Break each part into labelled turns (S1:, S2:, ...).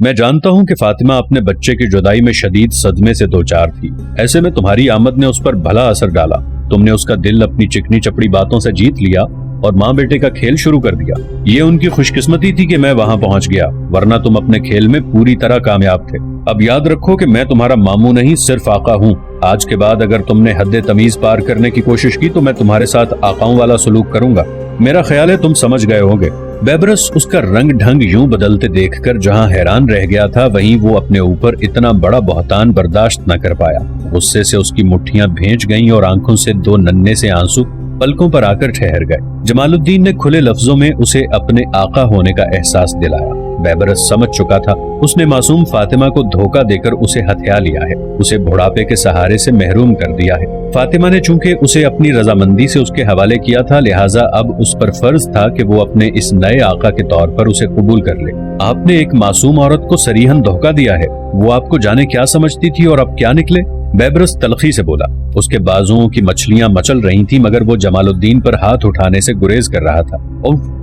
S1: मैं जानता हूँ कि फातिमा अपने बच्चे की जुदाई में शदीद सदमे से दोचार थी। ऐसे में तुम्हारी आमद ने उस पर भला असर डाला। तुमने उसका दिल अपनी चिकनी चपड़ी बातों से जीत लिया और माँ बेटे का खेल शुरू कर दिया। ये उनकी खुशकिस्मती थी कि मैं वहाँ पहुँच गया, वरना तुम अपने खेल में पूरी तरह कामयाब थे। अब याद रखो कि मैं तुम्हारा मामू नहीं, सिर्फ आका हूँ। आज के बाद अगर तुमने हद तमीज पार करने की कोशिश की तो मैं तुम्हारे साथ आकाओं वाला सलूक करूंगा। मेरा ख्याल है तुम समझ गए होगे। बेबरस उसका रंग ढंग यूं बदलते देखकर जहां हैरान रह गया था, वहीं वो अपने ऊपर इतना बड़ा बहतान बर्दाश्त न कर पाया। गुस्से से उसकी मुट्ठियां भींच गईं और आंखों से दो नन्हे से आंसू पलकों पर आकर ठहर गए। जमालुद्दीन ने खुले लफ्जों में उसे अपने आका होने का एहसास दिलाया। बेबरस समझ चुका था उसने मासूम फातिमा को धोखा देकर उसे हथिया लिया है, उसे बुढ़ापे के सहारे से महरूम कर दिया है। फातिमा ने चूंकि उसे अपनी रजामंदी से उसके हवाले किया था, लिहाजा अब उस पर फर्ज था कि वो अपने इस नए आका के तौर पर उसे कबूल कर ले। आपने एक मासूम औरत को सरीहन धोखा दिया है। वो आपको जाने क्या समझती थी और अब क्या निकले? बेबरस तलखी से बोला। उसके बाजुओं की मछलियां मचल रही थी, मगर वो जमालुद्दीन पर हाथ उठाने से गुरेज कर रहा था।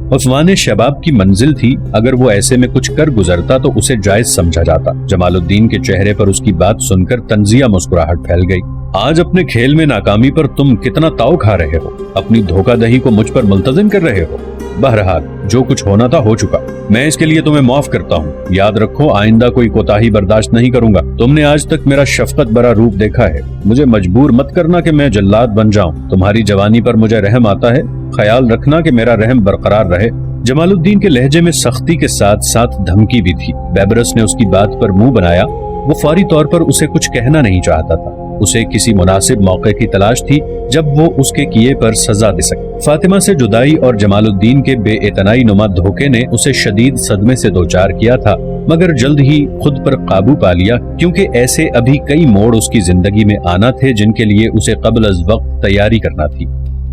S1: उफ़वान शबाब की मंजिल थी, अगर वो ऐसे में कुछ कर गुजरता तो उसे जायज समझा जाता। जमालुद्दीन के चेहरे पर उसकी बात सुनकर तंजिया मुस्कुराहट फैल गई। आज अपने खेल में नाकामी पर तुम कितना ताव खा रहे हो, अपनी धोखाधही को मुझ पर मुल्तज़िम कर रहे हो। बहरहाल जो कुछ होना था हो चुका, मैं इसके लिए तुम्हें माफ करता हूँ। याद रखो आइंदा कोई कोताही बर्दाश्त नहीं करूंगा। तुमने आज तक मेरा शफकत भरा रूप देखा है, मुझे मजबूर मत करना कि मैं जल्लाद बन जाऊं। तुम्हारी जवानी पर मुझे रहम आता है, ख्याल रखना कि मेरा रहम बरकरार रहे। जमालुद्दीन के लहजे में सख्ती के साथ साथ धमकी भी थी। बेबरस ने उसकी बात पर मुंह बनाया। वो फौरी तौर पर उसे कुछ कहना नहीं चाहता था। उसे किसी मुनासिब मौके की तलाश थी जब वो उसके किए पर सजा दे सके। फातिमा से जुदाई और जमालुद्दीन के बेइतनाई नुमा धोखे ने उसे शदीद सदमे से दोचार किया था, मगर जल्द ही खुद पर काबू पा लिया, क्योंकि ऐसे अभी कई मोड़ उसकी जिंदगी में आना थे जिनके लिए उसे कब्ल अज़ वक्त तैयारी करना थी।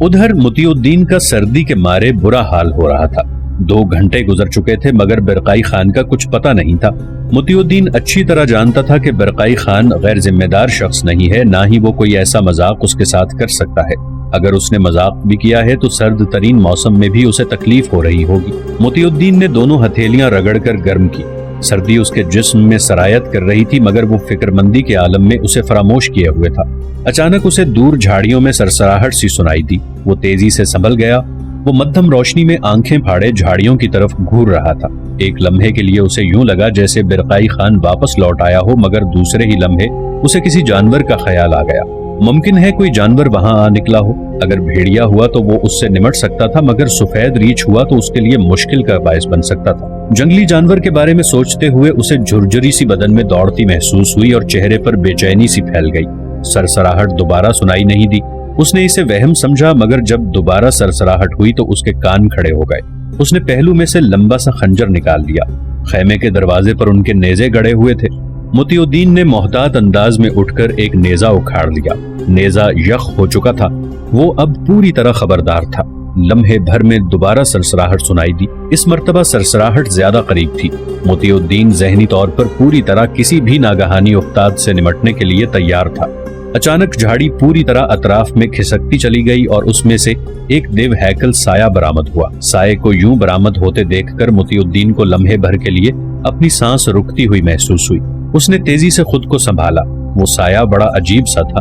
S1: उधर मुतियुद्दीन का सर्दी के मारे बुरा हाल हो रहा था। 2 घंटे गुजर चुके थे, मगर बरकाई खान का कुछ पता नहीं था। मुतियुद्दीन अच्छी तरह जानता था कि बरकाई खान गैर जिम्मेदार शख्स नहीं है, ना ही वो कोई ऐसा मजाक उसके साथ कर सकता है। अगर उसने मजाक भी किया है तो सर्द तरीन मौसम में भी उसे तकलीफ हो रही होगी। मुतियुद्दीन ने दोनों हथेलियां रगड़कर गर्म की। सर्दी उसके जिस्म में सरायत कर रही थी, मगर वो फिक्रमंदी के आलम में उसे फरामोश किए हुए था। अचानक उसे दूर झाड़ियों में सरसराहट सी सुनाई दी। वो तेजी से संभल गया। वो मध्यम रोशनी में आंखें फाड़े झाड़ियों की तरफ घूर रहा था। एक लम्हे के लिए उसे यूं लगा जैसे बरकाई खान वापस लौट आया हो, मगर दूसरे ही लम्हे उसे किसी जानवर का ख्याल आ गया। मुमकिन है कोई जानवर वहां आ निकला हो। अगर भेड़िया हुआ तो वो उससे निमट सकता था, मगर सफेद रीछ हुआ तो उसके लिए मुश्किल का बायस बन सकता था। जंगली जानवर के बारे में सोचते हुए उसे झुरझुरी सी बदन में दौड़ती महसूस हुई और चेहरे पर बेचैनी सी फैल गई। सरसराहट दोबारा सुनाई नहीं दी। उसने इसे वहम समझा, मगर जब दोबारा सरसराहट हुई तो उसके कान खड़े हो गए। उसने पहलू में से लंबा सा खंजर निकाल लिया। खैमे के दरवाजे पर उनके नेज़े गड़े हुए थे। मुतियुद्दीन ने मोहतात अंदाज में उठकर एक नेजा उखाड़ लिया। नेजा यख हो चुका था। वो अब पूरी तरह खबरदार था। लम्हे भर में दोबारा सरसराहट सुनाई दी। इस मर्तबा सरसराहट ज्यादा करीब थी। मुतियुद्दीन ज़हनी तौर पर पूरी तरह किसी भी नागहानी उफ्ताद से निमटने के लिए तैयार था। अचानक झाड़ी पूरी तरह अतराफ में खिसकती चली गई और उसमें से एक देव हैकल साया बरामद हुआ। साये को यूं बरामद होते देखकर मुतियुद्दीन को लम्हे भर के लिए अपनी सांस रुकती हुई महसूस हुई। उसने तेजी से खुद को संभाला। वो साया बड़ा अजीब सा था।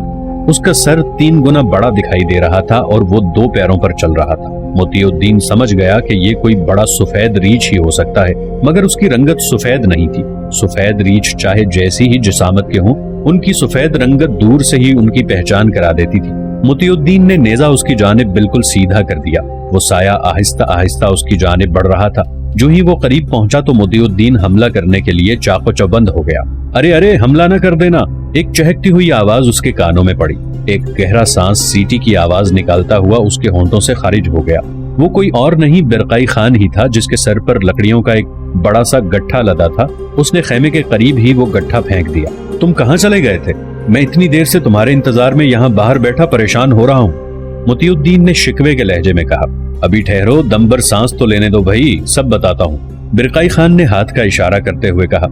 S1: उसका सर 3 गुना बड़ा दिखाई दे रहा था और वो 2 पैरों पर चल रहा था। मुतियुद्दीन समझ गया कि ये कोई बड़ा सफेद रीछ ही हो सकता है, मगर उसकी रंगत सफेद नहीं थी। सफेद रीछ चाहे जैसी ही जिसामत के हों, उनकी सफेद रंगत दूर से ही उनकी पहचान करा देती थी। मुतियुद्दीन ने नेजा उसकी जानिब बिल्कुल सीधा कर दिया। वो साया आहिस्ता आहिस्ता उसकी जानिब बढ़ रहा था। जो ही वो करीब पहुंचा तो मुतियुद्दीन हमला करने के लिए चाको चौबंद हो गया। अरे अरे, हमला न कर देना! एक चहकती हुई आवाज उसके कानों में पड़ी। एक गहरा सांस सीटी की आवाज निकालता हुआ उसके होंठों से खारिज हो गया। वो कोई और नहीं बरकाई खान ही था, जिसके सर पर लकड़ियों का एक बड़ा सा गट्ठा लदा था। उसने खैमे के करीब ही वो गट्ठा फेंक दिया। तुम कहाँ चले गए थे? मैं इतनी देर से तुम्हारे इंतजार में यहाँ बाहर बैठा परेशान हो रहा हूँ। मुतियुद्दीन ने शिकवे के लहजे में कहा। अभी ठहरो, दम भर सांस तो लेने दो भाई, सब बताता हूँ। बरकाई खान ने हाथ का इशारा करते हुए कहा।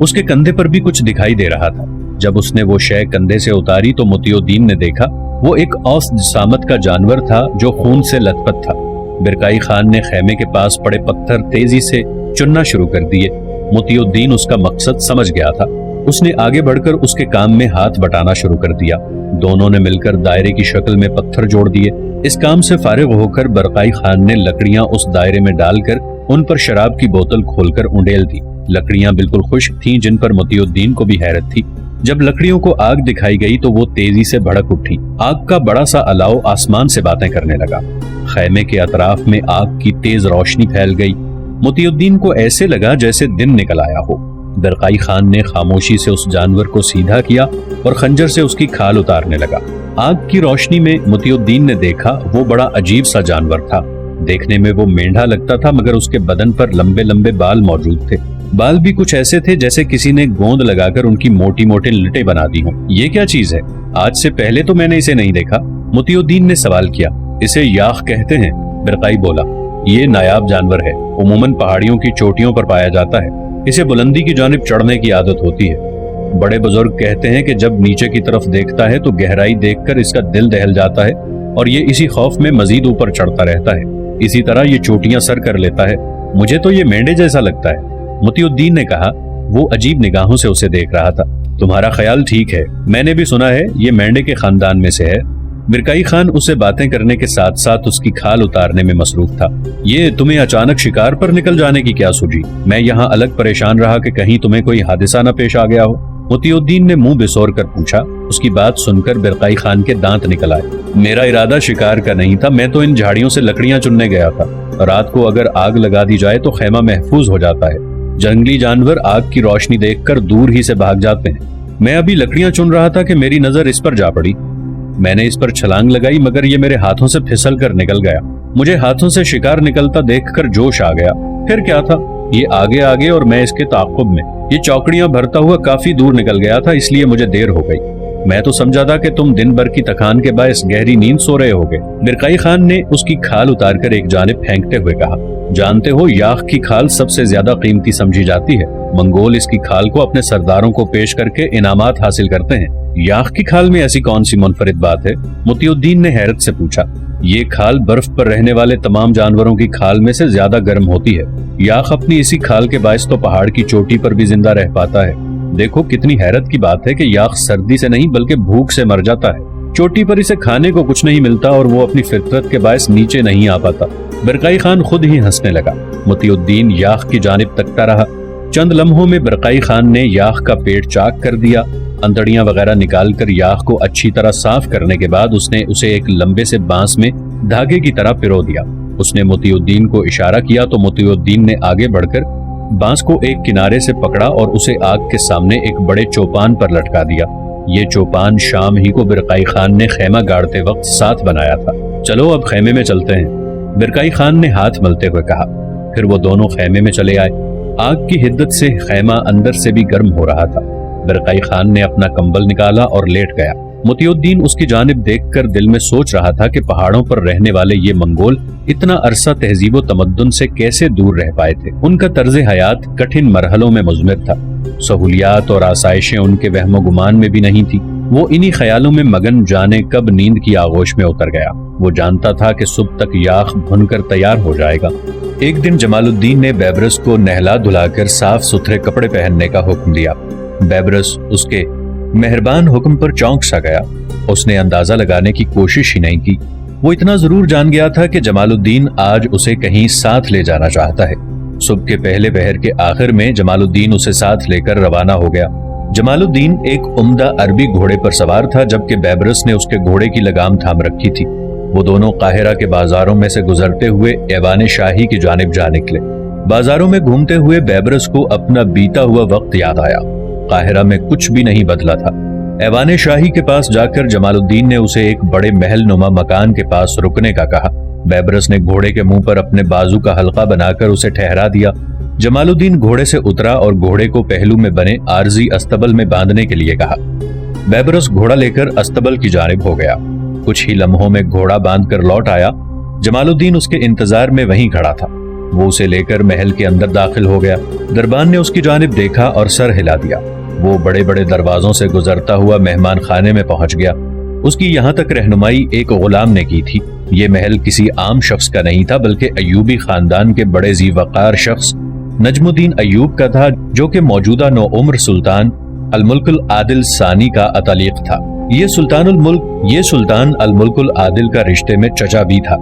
S1: उसके कंधे पर भी कुछ दिखाई दे रहा था। जब उसने वो शय कंधे से उतारी तो मुतियुद्दीन ने देखा वो एक औस जिसामत का जानवर था जो खून से लथपथ था। बरकाई खान ने खैमे के पास पड़े पत्थर तेजी से चुनना शुरू कर दिए। मोती उद्दीन उसका मकसद समझ गया था। उसने आगे बढ़कर उसके काम में हाथ बटाना शुरू कर दिया। दोनों ने मिलकर दायरे की शक्ल में पत्थर जोड़ दिए। इस काम से फारिग होकर बरकाई खान ने लकड़ियां उस दायरे में डालकर उन पर शराब की बोतल खोलकर उंडेल दी। लकड़ियां बिल्कुल खुश्क थीं, जिन पर मोतीउद्दीन को भी हैरत थी। जब लकड़ियों को आग दिखाई गई तो वो तेजी से भड़क उठी। आग का बड़ा सा अलाव आसमान से बातें करने लगा। खैमे के अतराफ में आग की तेज रोशनी फैल गई। मोतीउद्दीन को ऐसे लगा जैसे दिन निकल आया हो। बरकाई खान ने खामोशी से उस जानवर को सीधा किया और खंजर से उसकी खाल उतारने लगा। आग की रोशनी में मोतीउद्दीन ने देखा वो बड़ा अजीब सा जानवर था। देखने में वो मेंढा लगता था, मगर उसके बदन पर लंबे लंबे बाल मौजूद थे। बाल भी कुछ ऐसे थे जैसे किसी ने गोंद लगाकर उनकी मोटी मोटी लटें बना दी हों। ये क्या चीज है? आज से पहले तो मैंने इसे नहीं देखा। मोतीउद्दीन ने सवाल किया। इसे याख कहते हैं, बरकाई बोला। ये नायाब जानवर है, उमूमन पहाड़ियों की चोटियों पर पाया जाता है। इसे बुलंदी की जानिब चढ़ने की आदत होती है। बड़े बुजुर्ग कहते हैं कि जब नीचे की तरफ देखता है तो गहराई देखकर इसका दिल दहल जाता है और ये इसी खौफ में मजीद ऊपर चढ़ता रहता है। इसी तरह ये चोटियां सर कर लेता है। मुझे तो ये मेंढे जैसा लगता है, मोतीउद्दीन ने कहा। वो अजीब निगाहों से उसे देख रहा था। तुम्हारा ख्याल ठीक है, मैंने भी सुना है ये मेंढे के खानदान में से है। बरकाई खान उसे बातें करने के साथ साथ उसकी खाल उतारने में मसरूफ था। ये तुम्हें अचानक शिकार पर निकल जाने की क्या सूझी? मैं यहाँ अलग परेशान रहा कि कहीं तुम्हें कोई हादसा न पेश आ गया हो। मोतीउद्दीन ने मुंह बिसोर कर पूछा। उसकी बात सुनकर बरकाई खान के दांत निकल आए। मेरा इरादा शिकार का नहीं था, मैं तो इन झाड़ियों से लकड़ियां चुनने गया था। रात को अगर आग लगा दी जाए तो खैमा महफूज हो जाता है। जंगली जानवर आग की रोशनी देखकर दूर ही से भाग जाते हैं। मैं अभी लकड़ियां चुन रहा था कि मेरी नजर इस पर जा पड़ी। मैंने इस पर छलांग लगाई, मगर ये मेरे हाथों से फिसल कर निकल गया। मुझे हाथों से शिकार निकलता देखकर जोश आ गया। फिर क्या था, ये आगे आगे और मैं इसके ताक़ुब में। ये चौकड़ियां भरता हुआ काफी दूर निकल गया था, इसलिए मुझे देर हो गई। मैं तो समझा था कि तुम दिन भर की थकान के बायस गहरी नींद सो रहे होगे। बरकाई खान ने उसकी खाल उतारकर एक जानिब फेंकते हुए कहा। जानते हो, याख की खाल सबसे ज्यादा कीमती समझी जाती है। मंगोल इसकी खाल को अपने सरदारों को पेश करके इनामात हासिल करते हैं। याख की खाल में ऐसी कौन सी मुनफरिद बात है? मोतीउद्दीन ने हैरत से पूछा। ये खाल बर्फ पर रहने वाले तमाम जानवरों की खाल में से ज्यादा गर्म होती है। याख अपनी इसी खाल के बायस तो पहाड़ की चोटी पर भी जिंदा रह पाता है। देखो, कितनी हैरत की बात है कि याख सर्दी से नहीं बल्कि भूख से मर जाता है। चोटी पर इसे खाने को कुछ नहीं मिलता और वो अपनी फितरत के बायस नीचे नहीं आ पाता। बरकाई खान खुद ही हंसने लगा। मोतीउद्दीन याख की जानिब तकता रहा। चंद लम्हों में बरकाई खान ने याख का पेट चाक कर दिया। अंतड़ियां वगैरह निकालकर याख को अच्छी तरह साफ करने के बाद उसने उसे एक लंबे से बांस में धागे की तरह पिरो दिया। उसने मोतीउद्दीन को इशारा किया तो मोतीउद्दीन ने आगे बढ़कर बांस को एक किनारे से पकड़ा और उसे आग के सामने एक बड़े चौपान पर लटका दिया। ये चौपान शाम ही को बरकाई खान ने खैमा गाड़ते वक्त साथ बनाया था। चलो अब खैमे में चलते हैं, बरकाई खान ने हाथ मलते हुए कहा। फिर वो दोनों खैमे में चले आए। आग की हिद्दत से खैमा अंदर से भी गर्म हो रहा था। बरकाई खान ने अपना कंबल निकाला और लेट गया। मोतीउद्दीन उसकी जानिब देखकर दिल में सोच रहा था कि पहाड़ों पर रहने वाले ये मंगोल इतना अरसा तहजीब व तमद्दुन से कैसे दूर रह पाए थे। उनका तर्ज हयात कठिन मरहलों में मुज़मिर था। सहूलियात और आसाइशें उनके वहमो गुमान में भी नहीं थी। वो इन्हीं ख्यालों में मगन जाने कब नींद की आगोश में उतर गया। वो जानता था कि सुबह तक याख भुनकर तैयार हो जाएगा। एक दिन जमालुद्दीन ने बैबरस को नहला धुलाकर साफ सुथरे कपड़े पहनने का हुक्म दिया। बैबरस उसके मेहरबान हुक्म पर चौंक सा गया। उसने अंदाजा लगाने की कोशिश ही नहीं की। वो इतना जरूर जान गया था कि जमालुद्दीन आज उसे कहीं साथ ले जाना चाहता है। सुबह के पहले पहर के आखिर में जमालुद्दीन उसे साथ लेकर रवाना हो गया। जमालुद्दीन एक उम्दा अरबी घोड़े पर सवार था, जबकि बैबरस ने उसके घोड़े की लगाम थाम रखी थी। वो दोनों काहिरा के बाजारों में से गुजरते हुए ऐवान शाही की जानिब जा निकले। बाजारों में घूमते हुए बैबरस को अपना बीता हुआ वक्त याद आया। काहिरा में कुछ भी नहीं बदला था। ऐवान शाही के पास जाकर जमालुद्दीन ने उसे एक बड़े महल नुमा मकान के पास रुकने का कहा। बैबरस ने घोड़े के मुंह पर अपने बाजू का हल्का बनाकर उसे ठहरा दिया। जमालुद्दीन घोड़े से उतरा और घोड़े को पहलू में बने आरजी अस्तबल में बांधने के लिए कहा। बैबरस घोड़ा लेकर अस्तबल की जानिब हो गया। कुछ ही लम्हों में घोड़ा बांधकर लौट आया। जमालुद्दीन उसके इंतजार में वहीं खड़ा था। वो उसे लेकर महल के अंदर दाखिल हो गया। दरबान ने उसकी जानिब देखा और सर हिला दिया। वो बड़े बड़े दरवाजों से गुजरता हुआ मेहमान खाने में पहुंच गया। उसकी यहाँ तक रहनुमाई एक गुलाम ने की थी। ये महल किसी आम शख्स का नहीं था, बल्कि अयूबी खानदान के बड़े जी वकार शख्स نجم الدین ایوب کا تھا، جو کہ موجودہ نوعمر سلطان الملک العادل ثانی کا اتالیق تھا۔ یہ سلطان الملک العادل کا رشتے میں چچا بھی تھا۔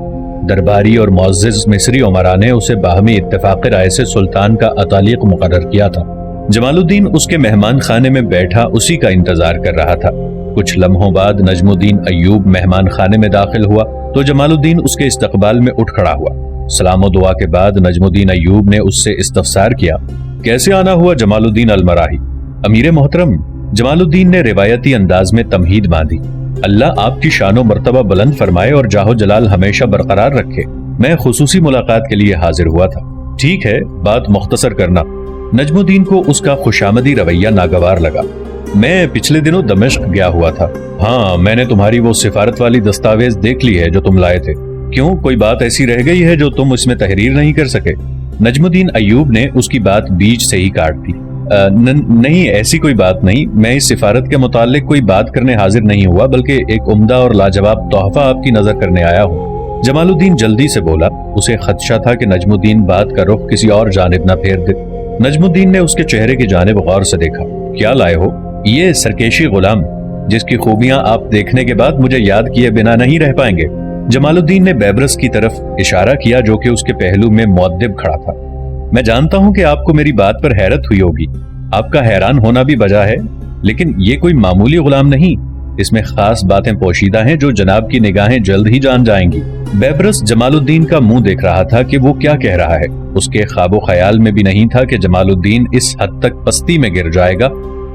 S1: درباری اور معزز مصری عمرا نے اسے باہمی اتفاق رائے سے سلطان کا اتالیق مقرر کیا تھا۔ جمال الدین اس کے مہمان خانے میں بیٹھا اسی کا انتظار کر رہا تھا۔ کچھ لمحوں بعد نجم الدین ایوب مہمان خانے میں داخل ہوا تو جمال الدین اس کے استقبال میں اٹھ کھڑا ہوا۔ سلام و دعا کے بعد نجم الدین ایوب نے اس سے استفسار کیا، کیسے آنا ہوا جمال الدین المراحی؟ امیر محترم، جمال الدین نے روایتی انداز میں تمہید باندھی، اللہ آپ کی شان و مرتبہ بلند فرمائے اور جاہ و جلال ہمیشہ برقرار رکھے، میں خصوصی ملاقات کے لیے حاضر ہوا تھا۔ ٹھیک ہے، بات مختصر کرنا۔ نجم الدین کو اس کا خوشامدی رویہ ناگوار لگا۔ میں پچھلے دنوں دمشق گیا ہوا تھا۔ ہاں، میں نے تمہاری وہ سفارت والی دستاویز دیکھ لی ہے جو تم لائے تھے۔ کیوں، کوئی بات ایسی رہ گئی ہے جو تم اس میں تحریر نہیں کر سکے؟ نجم الدین ایوب نے اس کی بات بیچ سے ہی کاٹ دی۔ نہیں، ایسی کوئی بات نہیں، میں اس سفارت کے متعلق کوئی بات کرنے حاضر نہیں ہوا، بلکہ ایک عمدہ اور لاجواب تحفہ آپ کی نظر کرنے آیا ہوں۔ جمال الدین جلدی سے بولا۔ اسے خدشہ تھا کہ نجم الدین بات کا رخ کسی اور جانب نہ پھیر دے۔ نجم الدین نے اس کے چہرے کی جانب غور سے دیکھا۔ کیا لائے ہو؟ یہ سرکیشی غلام، جس کی خوبیاں آپ دیکھنے کے بعد مجھے یاد کیے بنا نہیں رہ پائیں گے۔ جمال الدین نے بیبرس کی طرف اشارہ کیا جو کہ اس کے پہلو میں مؤدب کھڑا تھا۔ میں جانتا ہوں کہ آپ کو میری بات پر حیرت ہوئی ہوگی، آپ کا حیران ہونا بھی بجا ہے، لیکن یہ کوئی معمولی غلام نہیں، اس میں خاص باتیں پوشیدہ ہیں جو جناب کی نگاہیں جلد ہی جان جائیں گی۔ بیبرس جمال الدین کا منہ دیکھ رہا تھا کہ وہ کیا کہہ رہا ہے۔ اس کے خواب و خیال میں بھی نہیں تھا کہ جمال الدین اس حد تک پستی میں گر جائے گا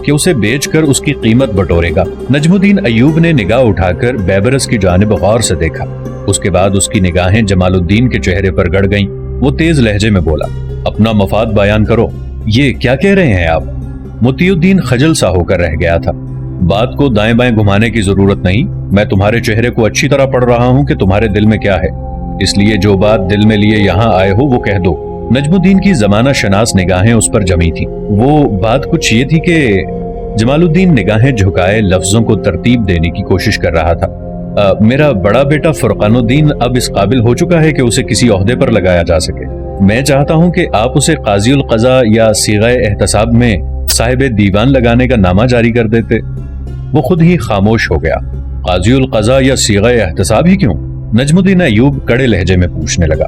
S1: کہ اسے بیچ کر اس کی قیمت بٹورے گا۔ نجم الدین ایوب نے نگاہ اٹھا کر بیبرس کی جانب غور سے دیکھا۔ اس کے بعد اس کی نگاہیں جمال الدین کے چہرے پر گڑ گئیں۔ وہ تیز لہجے میں بولا، اپنا مفاد بیان کرو، یہ کیا کہہ رہے ہیں آپ؟ مطیع الدین خجل سا ہو کر رہ گیا تھا۔ بات کو دائیں بائیں گھمانے کی ضرورت نہیں، میں تمہارے چہرے کو اچھی طرح پڑھ رہا ہوں کہ تمہارے دل میں کیا ہے، اس لیے جو بات دل میں لیے یہاں آئے ہو وہ کہہ دو۔ نجم الدین کی زمانہ شناس نگاہیں اس پر جمی تھی۔ وہ بات کچھ یہ تھی کہ جمال الدین نگاہیں جھکائے لفظوں کو ترتیب دینے کی کوشش کر رہا تھا۔ میرا بڑا بیٹا فرقان الدین اب اس قابل ہو چکا ہے کہ اسے کسی عہدے پر لگایا جا سکے۔ میں چاہتا ہوں کہ آپ اسے قاضی القضاء یا صیغہ احتساب میں صاحب دیوان لگانے کا نامہ جاری کر دیتے۔ وہ خود ہی خاموش ہو گیا۔ قاضی القضاء یا صیغہ احتساب ہی کیوں؟ نجم الدین ایوب کڑے لہجے میں پوچھنے لگا۔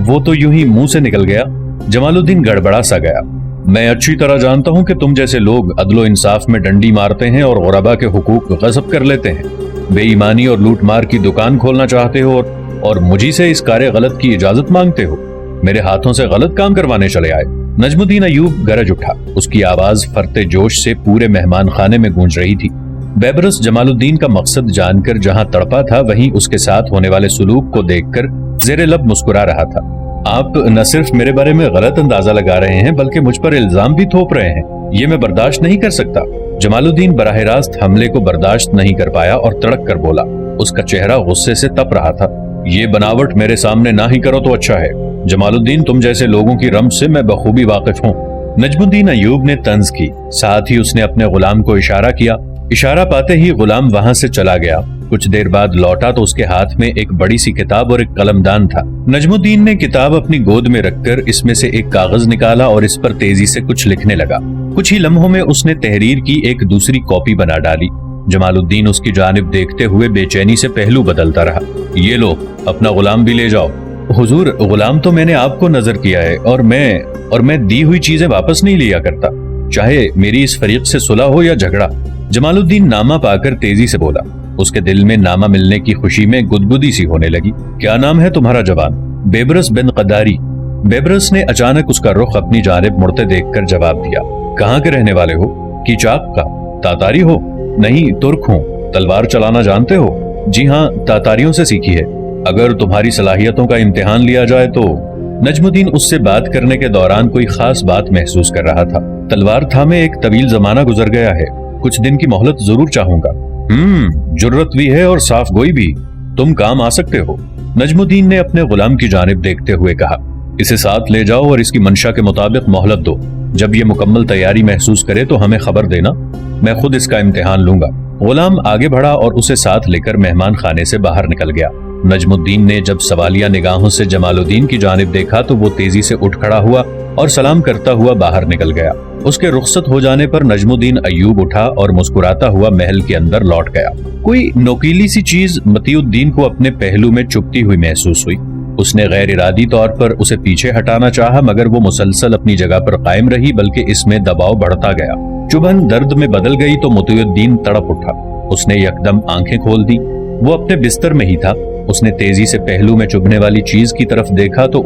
S1: وہ تو یوں ہی منہ سے نکل گیا۔ جمال الدین گڑبڑا سا گیا۔ میں اچھی طرح جانتا ہوں کہ تم جیسے لوگ عدل و انصاف میں ڈنڈی مارتے ہیں اور غربا کے حقوق غصب کر لیتے ہیں، بے ایمانی اور لوٹ مار کی دکان کھولنا چاہتے ہو اور مجھی سے اس کار غلط کی اجازت مانگتے ہو، میرے ہاتھوں سے غلط کام کروانے چلے آئے۔ نجم الدین ایوب گرج اٹھا۔ اس کی آواز فرتے جوش سے پورے مہمان خانے میں گونج رہی تھی۔ بیبرس جمال الدین کا مقصد جان کر جہاں تڑپا تھا وہیں اس کے ساتھ ہونے والے سلوک کو دیکھ کر زیر لب مسکرا رہا تھا۔ آپ نہ صرف میرے بارے میں غلط اندازہ لگا رہے ہیں بلکہ مجھ پر الزام بھی تھوپ رہے ہیں، یہ میں برداشت نہیں کر سکتا۔ جمال الدین براہ راست حملے کو برداشت نہیں کر پایا اور تڑک کر بولا۔ اس کا چہرہ غصے سے تپ رہا تھا۔ یہ بناوٹ میرے سامنے نہ ہی کرو تو اچھا ہے، جمال الدین تم جیسے لوگوں کی رمز سے میں بخوبی واقف ہوں۔ نجم الدین ایوب نے طنز کی، ساتھ ہی اس نے اپنے غلام کو اشارہ کیا۔ اشارہ پاتے ہی غلام وہاں سے چلا گیا۔ کچھ دیر بعد لوٹا تو اس کے ہاتھ میں ایک بڑی سی کتاب اور ایک قلم دان تھا۔ نجم الدین نے کتاب اپنی گود میں رکھ کر اس میں سے ایک کاغذ نکالا اور اس پر تیزی سے کچھ لکھنے لگا۔ کچھ ہی لمحوں میں اس نے تحریر کی ایک دوسری کاپی بنا ڈالی۔ جمال الدین اس کی جانب دیکھتے ہوئے بے چینی سے پہلو بدلتا رہا۔ یہ لو، اپنا غلام بھی لے جاؤ۔ حضور، غلام تو میں نے آپ کو نظر کیا ہے اور میں دی ہوئی چیزیں واپس نہیں لیا کرتا، چاہے میری اس فریق سے صلح ہو یا جھگڑا۔ جمال الدین نامہ پا کر تیزی سے بولا۔ اس کے دل میں نامہ ملنے کی خوشی میں گدگدی سی ہونے لگی۔ کیا نام ہے تمہارا جوان؟ بیبرس بن قداری۔ بیبرس نے اچانک اس کا رخ اپنی جانب مڑتے دیکھ کر جواب دیا۔ کہاں کے رہنے والے ہو؟ کیچاک کا۔ تاتاری ہو؟ نہیں، ترک ہوں۔ تلوار چلانا جانتے ہو؟ جی ہاں، تاتاریوں سے سیکھی ہے۔ اگر تمہاری صلاحیتوں کا امتحان لیا جائے تو؟ نجم الدین اس سے بات کرنے کے دوران کوئی خاص بات محسوس کر رہا تھا۔ تلوار تھامے ایک طویل زمانہ گزر گیا ہے، کچھ دن کی مہلت ضرور چاہوں گا۔ جرت بھی ہے اور صاف گوئی بھی، تم کام آ سکتے ہو۔ نجم الدین نے اپنے غلام کی جانب دیکھتے ہوئے کہا، اسے ساتھ لے جاؤ اور اس کی منشا کے مطابق مہلت دو، جب یہ مکمل تیاری محسوس کرے تو ہمیں خبر دینا، میں خود اس کا امتحان لوں گا۔ غلام آگے بڑھا اور اسے ساتھ لے کر مہمان خانے سے باہر نکل گیا۔ نجم الدین نے جب سوالیہ نگاہوں سے جمال الدین کی جانب دیکھا تو وہ تیزی سے اٹھ کھڑا ہوا اور سلام کرتا ہوا باہر نکل گیا۔ اس کے رخصت ہو جانے پر نجم الدین ایوب اٹھا اور مسکراتا ہوا محل کے اندر لوٹ گیا۔ کوئی نوکیلی سی چیز متی الدین کو اپنے پہلو میں چبھتی ہوئی محسوس ہوئی۔ اس نے غیر ارادی طور پر اسے پیچھے ہٹانا چاہا مگر وہ مسلسل اپنی جگہ پر قائم رہی، بلکہ اس میں دباؤ بڑھتا گیا۔ چبھن درد میں بدل گئی تو متی الدین تڑپ اٹھا۔ اس نے یکدم آنکھیں کھول دی۔ وہ اپنے بستر میں ہی تھا۔ اس نے تیزی سے پہلو میں چبھنے والی چیز کی طرف دیکھا تو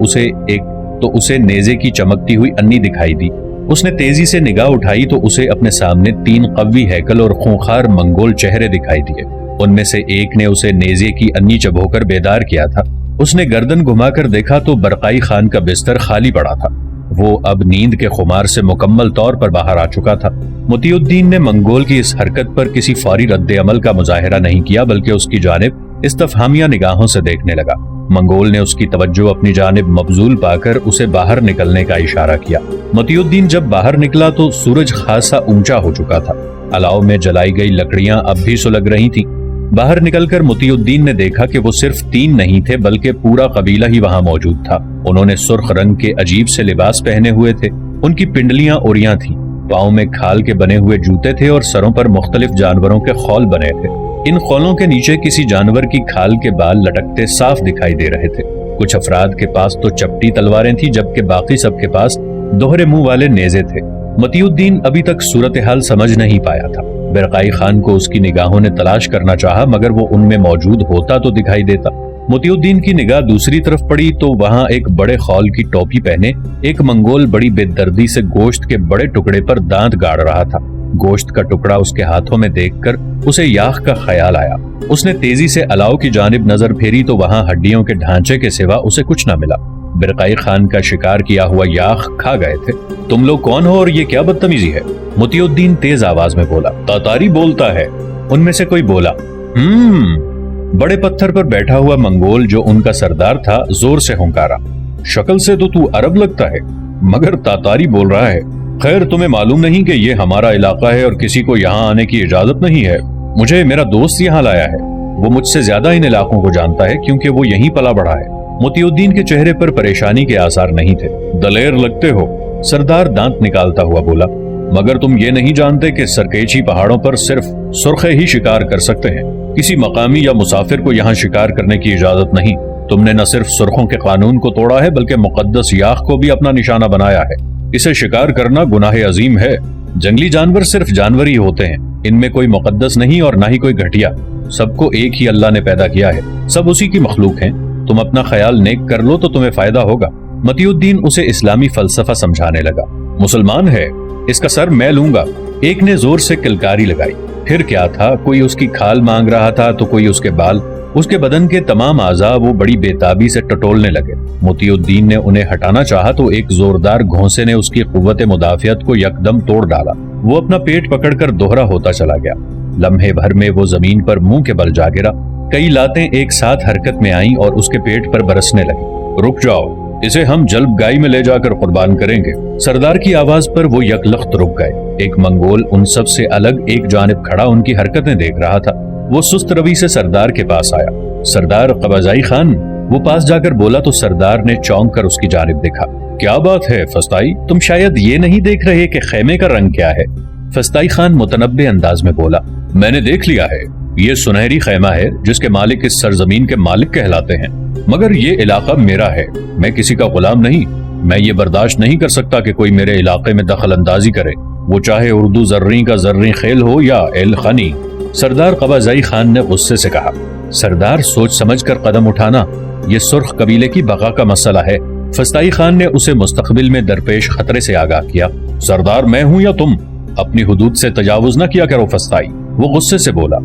S1: اسے نیزے کی چمکتی ہوئی انی دکھائی دی۔ اس نے تیزی سے نگاہ اٹھائی تو اسے اپنے سامنے 3 قوی ہیکل اور خونخوار منگول چہرے دکھائی دیے۔ ان میں سے ایک نے اسے نیزے کی انی چبھو کر بیدار کیا تھا۔ اس نے گردن گھما کر دیکھا تو برقائی خان کا بستر خالی پڑا تھا۔ وہ اب نیند کے خمار سے مکمل طور پر باہر آ چکا تھا۔ متی الدین نے منگول کی اس حرکت پر کسی فوری رد عمل کا مظاہرہ نہیں کیا، بلکہ اس کی جانب استفہامیہ نگاہوں سے دیکھنے لگا۔ منگول نے اس کی توجہ اپنی جانب مبذول پا کر اسے باہر نکلنے کا اشارہ کیا۔ متی الدین جب باہر نکلا تو سورج خاصا اونچا ہو چکا تھا۔ الاؤ میں جلائی گئی لکڑیاں اب بھی سلگ رہی تھیں۔ باہر نکل کر متی الدین نے دیکھا کہ وہ صرف 3 نہیں تھے بلکہ پورا قبیلہ ہی وہاں موجود تھا۔ انہوں نے سرخ رنگ کے عجیب سے لباس پہنے ہوئے تھے۔ ان کی پنڈلیاں اوریاں تھیں، پاؤں میں کھال کے بنے ہوئے جوتے تھے اور سروں پر مختلف جانوروں کے خول بنے تھے۔ ان خولوں کے نیچے کسی جانور کی کھال کے بال لٹکتے صاف دکھائی دے رہے تھے۔ کچھ افراد کے پاس تو چپٹی تلواریں تھیں جبکہ باقی سب کے پاس دوہرے منہ والے نیزے تھے۔ متی الدین ابھی تک صورتحال سمجھ نہیں پایا تھا۔ برقائی خان کو اس کی نگاہوں نے تلاش کرنا چاہا مگر وہ ان میں موجود ہوتا تو دکھائی دیتا۔ متی الدین کی نگاہ دوسری طرف پڑی تو وہاں ایک بڑے خول کی ٹوپی پہنے ایک منگول بڑی بے دردی سے گوشت کے بڑے ٹکڑے پر دانت گاڑ رہا تھا۔ گوشت کا ٹکڑا اس کے ہاتھوں میں دیکھ کر اسے یاخ کا خیال آیا۔ اس نے تیزی سے الاؤ کی جانب نظر پھیری تو وہاں ہڈیوں کے ڈھانچے کے سوا اسے کچھ نہ ملا۔ برقائی خان کا شکار کیا ہوا یاخ کھا گئے تھے۔ تم لوگ کون ہو اور یہ کیا بدتمیزی ہے؟ متی الدین تیز آواز میں بولا۔ تاتاری بولتا ہے، ان میں سے کوئی بولا۔ بڑے پتھر پر بیٹھا ہوا منگول جو ان کا سردار تھا زور سے ہنکارا۔ شکل سے تو عرب لگتا ہے مگر تاتاری بول رہا ہے۔ خیر تمہیں معلوم نہیں کہ یہ ہمارا علاقہ ہے اور کسی کو یہاں آنے کی اجازت نہیں ہے۔ مجھے میرا دوست یہاں لایا ہے۔ وہ مجھ سے زیادہ ان علاقوں کو جانتا ہے کیونکہ وہ یہیں پلا بڑھا ہے۔ متی الدین کے چہرے پر پریشانی کے آثار نہیں تھے۔ دلیر لگتے ہو، سردار دانت نکالتا ہوا بولا، مگر تم یہ نہیں جانتے کہ سرکیچی پہاڑوں پر صرف سرخے ہی شکار کر سکتے ہیں۔ کسی مقامی یا مسافر کو یہاں شکار کرنے کی اجازت نہیں۔ تم نے نہ صرف سرخوں کے قانون کو توڑا ہے بلکہ مقدس یاخ کو بھی اپنا نشانہ بنایا ہے۔ اسے شکار کرنا گناہ عظیم ہے۔ جنگلی جانور صرف جانور ہی ہوتے ہیں، ان میں کوئی مقدس نہیں اور نہ ہی کوئی گھٹیا۔ سب کو ایک ہی اللہ نے پیدا کیا ہے، سب اسی کی مخلوق ہیں۔ تم اپنا خیال نیک کر لو تو تمہیں فائدہ ہوگا۔ متی الدین اسے اسلامی فلسفہ سمجھانے لگا۔ مسلمان ہے، اس کا سر میں لوں گا۔ ایک نے زور سے کلکاری لگائی۔ پھر کیا تھا، کوئی اس کی کھال مانگ رہا تھا تو کوئی اس کے بال۔ اس کے بدن کے تمام اعضاء وہ بڑی بےتابی سے ٹٹولنے لگے۔ متی الدین نے انہیں ہٹانا چاہا تو ایک زوردار گھونسے نے اس کی قوت مدافعت کو یکدم توڑ ڈالا۔ وہ اپنا پیٹ پکڑ کر دوہرا ہوتا چلا گیا۔ لمحے بھر میں وہ زمین پر منہ کے بل جا گرا۔ کئی لاتیں ایک ساتھ حرکت میں آئیں اور اس کے پیٹ پر برسنے لگی۔ رک جاؤ، اسے ہم جلب گائی میں لے جا کر قربان کریں گے۔ سردار کی آواز پر وہ یکلخت رک گئے۔ ایک منگول ان سب سے الگ ایک جانب کھڑا ان کی حرکتیں دیکھ رہا تھا۔ وہ سست روی سے سردار کے پاس آیا۔ سردار قبضائی خان، وہ پاس جا کر بولا تو سردار نے چونک کر اس کی جانب دیکھا۔ کیا بات ہے فستائی، تم شاید یہ نہیں دیکھ رہے کہ خیمے کا رنگ کیا ہے؟ فستائی خان متنبع انداز میں بولا، میں نے دیکھ لیا ہے، یہ سنہری خیمہ ہے جس کے مالک اس سرزمین کے مالک کہلاتے ہیں، مگر یہ علاقہ میرا ہے، میں کسی کا غلام نہیں۔ میں یہ برداشت نہیں کر سکتا کہ کوئی میرے علاقے میں دخل اندازی کرے، وہ چاہے اردو زریں کا زریں خیل ہو یا ایل خانی۔ سردار قبضائی خان نے غصے سے کہا، سردار سوچ سمجھ کر قدم اٹھانا، یہ سرخ قبیلے کی بقا کا مسئلہ ہے۔ فستائی خان نے اسے مستقبل میں درپیش خطرے سے آگاہ کیا۔ سردار میں ہوں یا تم، اپنی حدود سے تجاوز نہ کیا کرو فستائی، وہ غصے سے بولا۔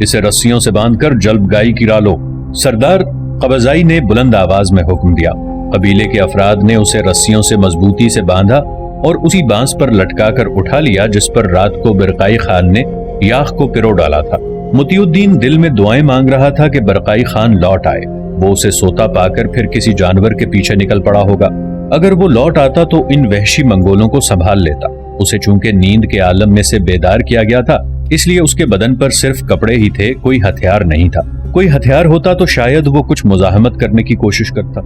S1: اسے رسیوں سے باندھ کر جلب گائی گرا لو، سردار قبضائی نے بلند آواز میں حکم دیا۔ قبیلے کے افراد نے اسے رسیوں سے مضبوطی سے باندھا اور اسی بانس پر لٹکا کر اٹھا لیا جس پر رات کو برقائی خان نے یاخ کو پرو ڈالا تھا۔ متی الدین دل میں دعائیں مانگ رہا تھا کہ برقائی خان لوٹ آئے، وہ اسے سوتا پا کر پھر کسی جانور کے پیچھے نکل پڑا ہوگا۔ اگر وہ لوٹ آتا تو ان وحشی منگولوں کو سنبھال لیتا۔ اسے چونکہ نیند کے عالم میں سے بیدار کیا گیا تھا، اس لیے اس کے بدن پر صرف کپڑے ہی تھے، کوئی ہتھیار نہیں تھا۔ کوئی ہتھیار ہوتا تو شاید وہ کچھ مزاحمت کرنے کی کوشش کرتا،